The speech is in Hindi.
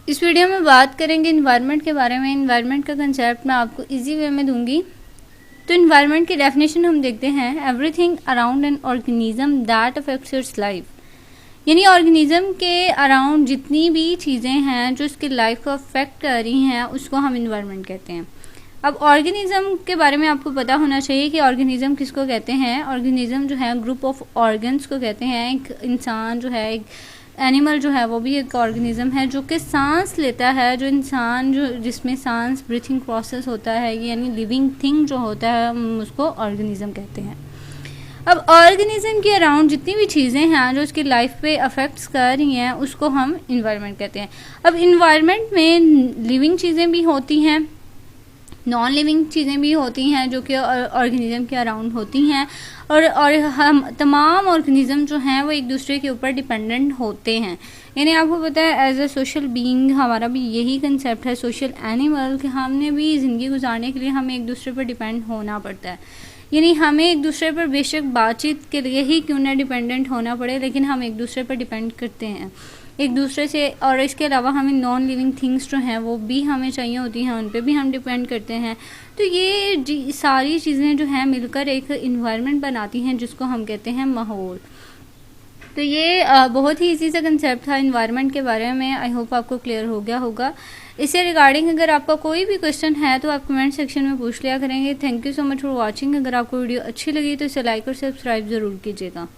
इस वीडियो में बात करेंगे इन्वायरमेंट के बारे में। इन्वायरमेंट का कंसेप्ट मैं आपको इजी वे में दूंगी। तो इन्वायरमेंट की डेफिनेशन हम देखते हैं, everything around an organism that affects it's life. यानी ऑर्गेनिज्म के अराउंड जितनी भी चीज़ें हैं जो इसकी लाइफ को अफेक्ट कर रही हैं उसको हम इन्वायरमेंट कहते हैं। अब ऑर्गेनिज्म के बारे में आपको पता होना चाहिए कि ऑर्गेनिज्म किसको कहते हैं। ऑर्गेनिज्म जो है ग्रुप ऑफ ऑर्गन्स को कहते हैं। एक इंसान जो है, एक एनिमल जो है वो भी एक ऑर्गेनिज्म है जो कि सांस लेता है। जो इंसान जो जिसमें सांस ब्रीथिंग प्रोसेस होता है, यानी लिविंग थिंग जो होता है, हम उसको ऑर्गेनिज्म कहते हैं। अब ऑर्गेनिज्म के अराउंड जितनी भी चीज़ें हैं जो उसकी लाइफ पे अफेक्ट्स कर रही हैं उसको हम इन्वायरमेंट कहते हैं। अब इन्वायरमेंट में लिविंग चीज़ें भी होती हैं, नॉन लिविंग चीज़ें भी होती हैं जो कि ऑर्गेनिज्म के अराउंड होती हैं। और हम तमाम ऑर्गेनिज्म जो हैं वो एक दूसरे के ऊपर डिपेंडेंट होते हैं। यानी आपको पता है एज ए सोशल बीइंग हमारा भी यही कंसेप्ट है, सोशल एनिमल, कि हमने भी ज़िंदगी गुजारने के लिए हमें एक दूसरे पर डिपेंड होना पड़ता है। यानी हमें एक दूसरे पर बेशक बातचीत के लिए ही क्यों ना डिपेंडेंट होना पड़े, लेकिन हम एक दूसरे पर डिपेंड करते हैं एक दूसरे से। और इसके अलावा हमें नॉन लिविंग थिंग्स जो हैं वो भी हमें चाहिए होती हैं, उन पे भी हम डिपेंड करते हैं। तो ये सारी चीज़ें जो हैं मिलकर एक इन्वायरमेंट बनाती हैं जिसको हम कहते हैं माहौल। तो ये बहुत ही इजी सा कंसेप्ट था इन्वायरमेंट के बारे में। आई होप आपको क्लियर हो गया होगा। इससे रिगार्डिंग अगर आपका कोई भी क्वेश्चन है तो आप कमेंट सेक्शन में पूछ लिया करेंगे। Thank you so much for watching. अगर आपको वीडियो अच्छी लगी तो इसे लाइक और सब्सक्राइब ज़रूर कीजिएगा।